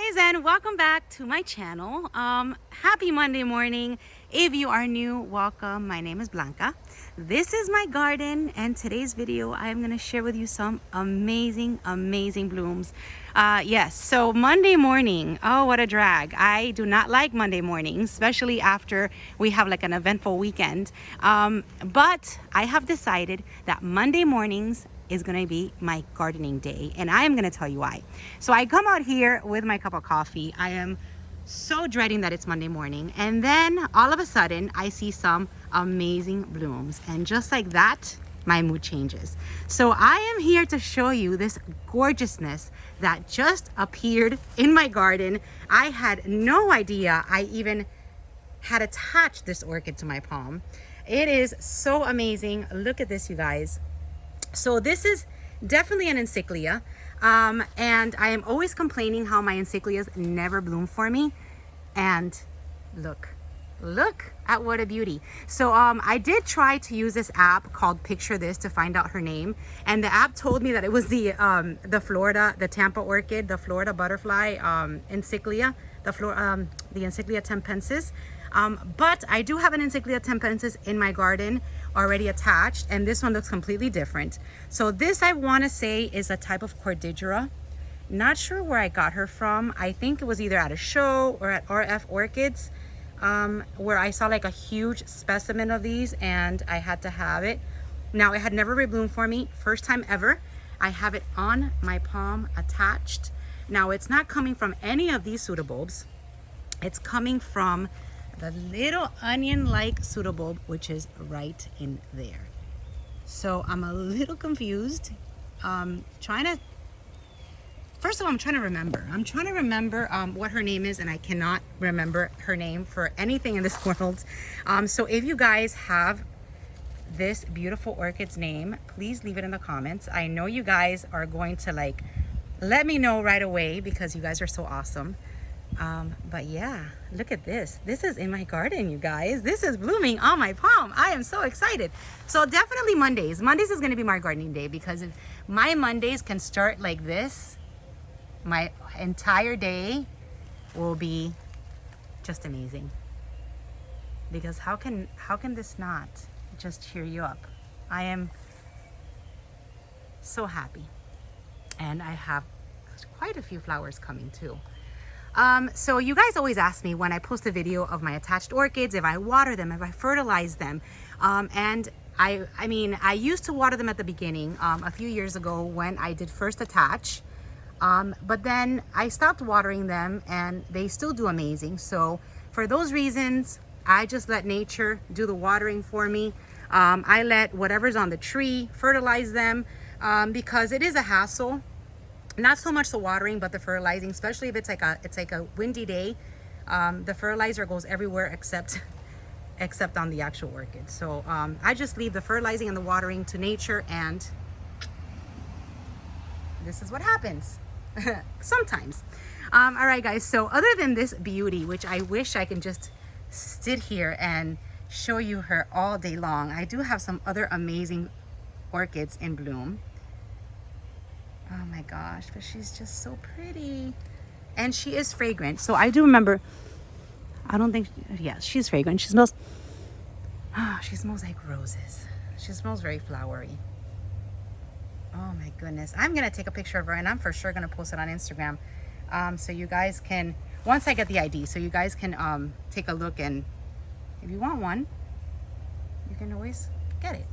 guys, and welcome back to my channel. Happy Monday morning. If you are new, welcome. My name is Blanca. This is my garden, and today's video I am going to share with you some amazing blooms. Yes, so Monday morning, oh what a drag. I do not like Monday mornings, especially after we have like an eventful weekend, but I have decided that Monday mornings is going to be my gardening day, and I am going to tell you why. So I come out here with my cup of coffee. I am so dreading that it's Monday morning, and then all of a sudden I see some amazing blooms, and just like that my mood changes. So I am here to show you this gorgeousness that just appeared in my garden. I had no idea I even had attached this orchid to my palm. It is so amazing. Look at this, you guys. So this is definitely an encyclia, and I am always complaining how my encyclias never bloom for me, and look at what a beauty. So I did try to use this app called Picture This to find out her name, and the app told me that it was the Tampa orchid, the Florida butterfly encyclia, the Encyclia tempensis. But I do have an Encyclia tempensis in my garden already attached, and this one looks completely different. So this, I want to say, is a type of Cordillera. Not sure where I got her from. I think it was either at a show or at RF Orchids, where I saw like a huge specimen of these and I had to have it. Now, it had never rebloomed for me. First time ever. I have it on my palm attached. Now, it's not coming from any of these pseudobulbs. It's coming from the little onion-like pseudobulb, which is right in there. So I'm a little confused. First of all, I'm trying to remember what her name is, and I cannot remember her name for anything in this world. So if you guys have this beautiful orchid's name, please leave it in the comments. I know you guys are going to like let me know right away because you guys are so awesome. But yeah, look at this. This is in my garden, you guys. This is blooming on my palm. I am so excited. So definitely Mondays. Mondays is going to be my gardening day, because if my Mondays can start like this, my entire day will be just amazing. Because how can this not just cheer you up? I am so happy. And I have quite a few flowers coming too. So you guys always ask me when I post a video of my attached orchids, if I water them, if I fertilize them. And I mean, I used to water them at the beginning, a few years ago when I did first attach. But then I stopped watering them, and they still do amazing. So for those reasons, I just let nature do the watering for me. I let whatever's on the tree fertilize them, because it is a hassle. Not so much the watering, but the fertilizing, especially if it's like a windy day. The fertilizer goes everywhere except on the actual orchid. So I just leave the fertilizing and the watering to nature, and this is what happens sometimes. All right, guys. So other than this beauty, which I wish I can just sit here and show you her all day long, I do have some other amazing orchids in bloom. Oh my gosh, but she's just so pretty. And she is fragrant. So I do remember, she's fragrant. She smells like roses. She smells very flowery. Oh my goodness. I'm going to take a picture of her, and I'm for sure going to post it on Instagram. So you guys can, once I get the ID, so you guys can take a look, and if you want one, you can always get it.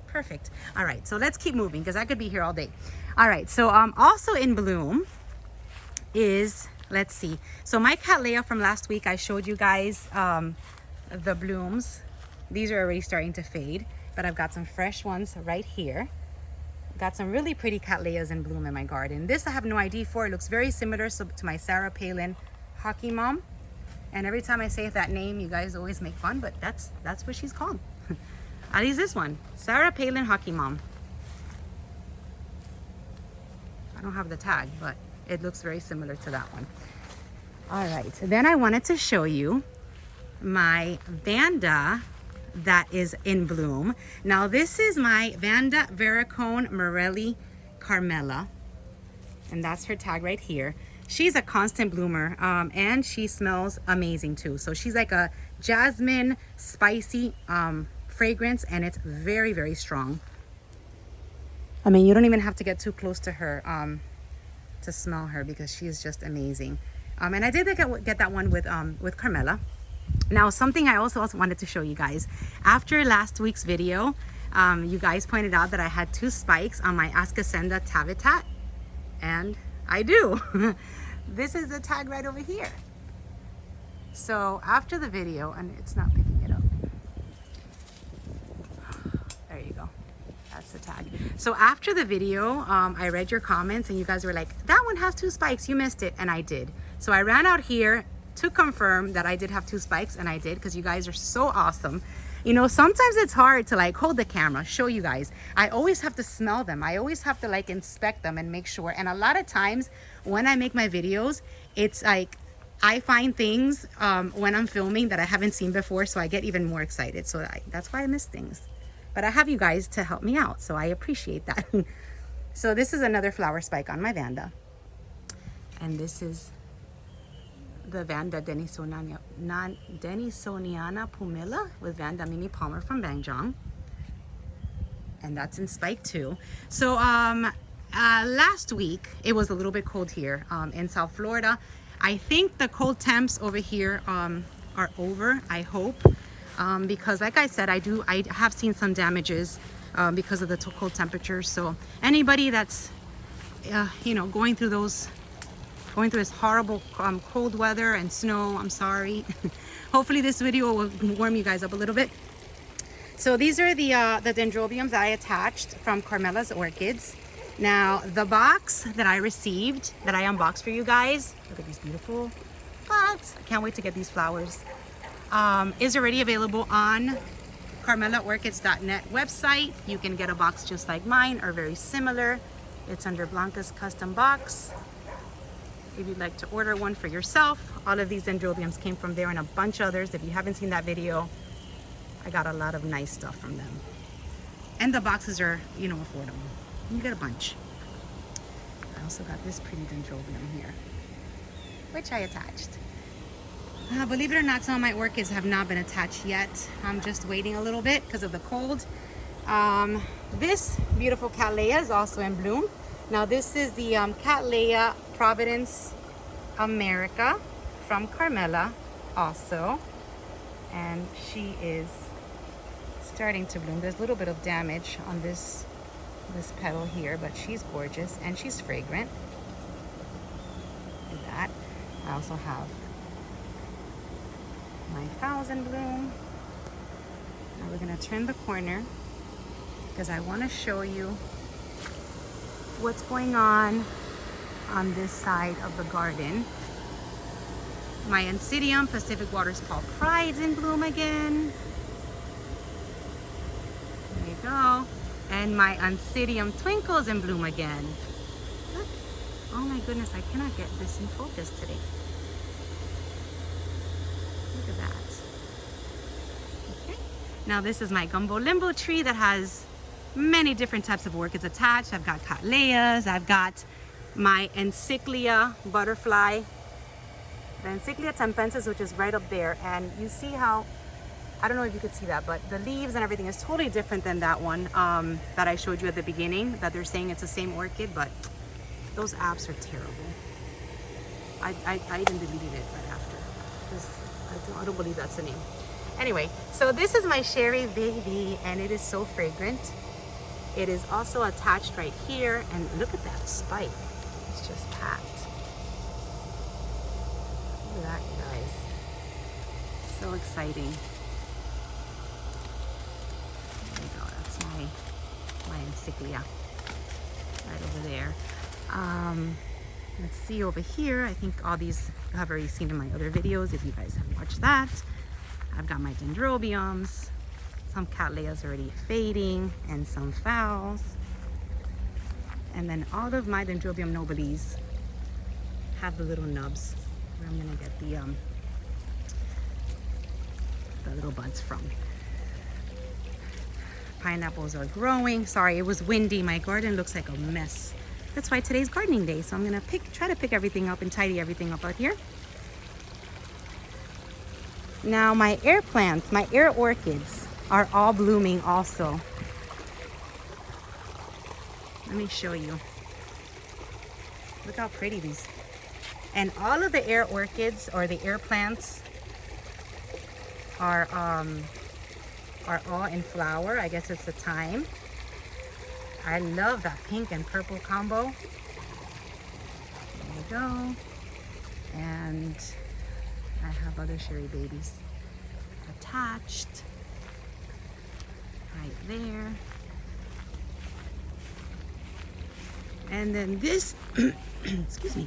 Perfect. All right, so let's keep moving because I could be here all day. All right, so also in bloom is, let's see. So my Cattleya from last week, I showed you guys the blooms. These are already starting to fade, but I've got some fresh ones right here. Got some really pretty Cattleyas in bloom in my garden. This I have no ID for. It looks very similar to my Sarah Palin Hockey Mom. And every time I say that name, you guys always make fun, but that's what she's called. At least this one, Sarah Palin Hockey Mom. I don't have the tag, but it looks very similar to that one. All right, then I wanted to show you my Vanda that is in bloom. Now this is my Vanda Vericone Morelli Carmella. And that's her tag right here. She's a constant bloomer, and she smells amazing too. So she's like a jasmine spicy fragrance, and it's very, very strong. I mean, you don't even have to get too close to her to smell her, because she is just amazing. And I did get that one with Carmella. Now, something I also wanted to show you guys. After last week's video, you guys pointed out that I had 2 spikes on my Ascasenda Tavitat, and I do. This is the tag right over here. So after the video, and it's not picking it up. There you go. That's the tag. So after the video, I read your comments and you guys were like, that one has 2 spikes, you missed it. And I did. So I ran out here to confirm that I did have 2 spikes, and I did, because you guys are so awesome. You know, sometimes it's hard to like hold the camera, show you guys. I always have to smell them. I always have to like inspect them and make sure. And a lot of times when I make my videos, it's like I find things when I'm filming that I haven't seen before, so I get even more excited. So that's why I miss things. But I have you guys to help me out, so I appreciate that. So this is another flower spike on my Vanda. And this is the Vanda Denisoniana Pumila with Vanda Mini Palmer from Bangjong. And that's in spike 2. So last week, it was a little bit cold here in South Florida. I think the cold temps over here are over, I hope. Because like I said, I have seen some damages because of the cold temperatures. So anybody that's, you know, going through this horrible cold weather and snow, I'm sorry. Hopefully this video will warm you guys up a little bit. So these are the dendrobiums that I attached from Carmella's Orchids. Now the box that I received, that I unboxed for you guys, look at these beautiful pots. I can't wait to get these flowers. Is already available on CarmellaOrchids.net website. You can get a box just like mine or very similar. It's under Blanca's custom box. If you'd like to order one for yourself, all of these dendrobiums came from there and a bunch of others. If you haven't seen that video, I got a lot of nice stuff from them. And the boxes are, you know, affordable. You get a bunch. I also got this pretty dendrobium here, which I attached. Believe it or not, some of my orchids have not been attached yet. I'm just waiting a little bit because of the cold. This beautiful Cattleya is also in bloom. Now this is the Cattleya Providence America from Carmella also. And she is starting to bloom. There's a little bit of damage on this petal here, but she's gorgeous and she's fragrant. Look at that. I also have my 1000 bloom. Now we're gonna turn the corner because I want to show you what's going on this side of the garden. My Oncidium Pacific Waters Paul Pride's in bloom again. There you go. And my Dendrobium Twinkle is in bloom again. Look. Oh my goodness, I cannot get this in focus today. Look at that. Okay. Now this is my Gumbo Limbo tree that has many different types of orchids attached. I've got Cattleyas, I've got my Encyclia butterfly, the Encyclia tempensis, which is right up there. And you see how, I don't know if you could see that, but the leaves and everything is totally different than that one that I showed you at the beginning, that they're saying it's the same orchid, but those apps are terrible. I even deleted it right after, because I don't believe that's the name. Anyway, so this is my Sherry Baby, and it is so fragrant. It is also attached right here, and look at that spike. It's just packed. Look at that, you guys. So exciting. There you go. That's my Encyclia right over there. Let's see over here. I think all these you have already seen in my other videos if you guys have watched that. I've got my dendrobiums. Some Cattleyas already fading and some phals. And then all of my Dendrobium nobiles have the little nubs where I'm gonna get the little buds from. Pineapples are growing. Sorry, it was windy. My garden looks like a mess. That's why today's gardening day. So I'm gonna try to pick everything up and tidy everything up out here. Now my air plants, my air orchids are all blooming also. Let me show you. Look how pretty these. And all of the air orchids or the air plants are all in flower. I guess it's the time. I love that pink and purple combo. There we go. And I have other cherry babies attached right there. And then this, excuse me.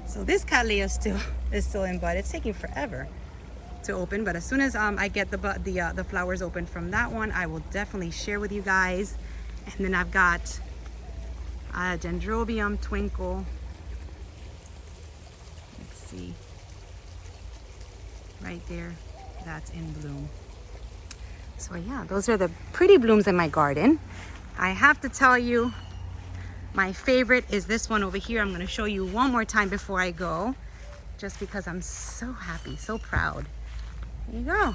So this cattleya is still in bud. It's taking forever to open, but as soon as I get the flowers open from that one, I will definitely share with you guys. And then I've got Dendrobium Twinkle. Let's see, right there, that's in bloom. So yeah, those are the pretty blooms in my garden. I have to tell you, my favorite is this one over here. I'm going to show you one more time before I go, just because I'm so happy, so proud. There you go.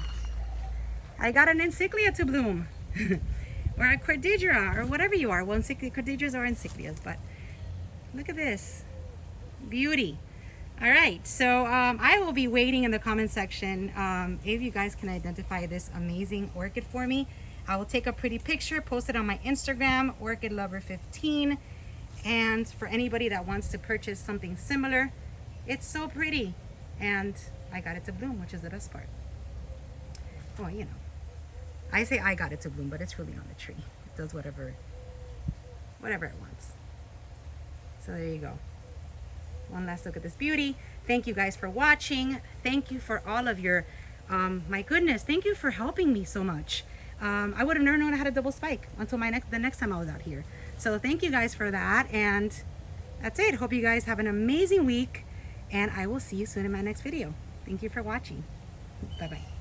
I got an encyclia to bloom. Or a cordidra, or whatever you are. Well, cordidras or encyclias, but look at this. Beauty. All right, so I will be waiting in the comment section if you guys can identify this amazing orchid for me. I will take a pretty picture, post it on my Instagram, orchidlover15. And for anybody that wants to purchase something similar, it's so pretty. And I got it to bloom, which is the best part. Well, you know, I say I got it to bloom, but it's really on the tree. It does whatever it wants. So there you go. One last look at this beauty. Thank you guys for watching. Thank you for all of your, my goodness, thank you for helping me so much. I would have never known I had a double spike until the next time I was out here. So thank you guys for that. And that's it. Hope you guys have an amazing week. And I will see you soon in my next video. Thank you for watching. Bye-bye.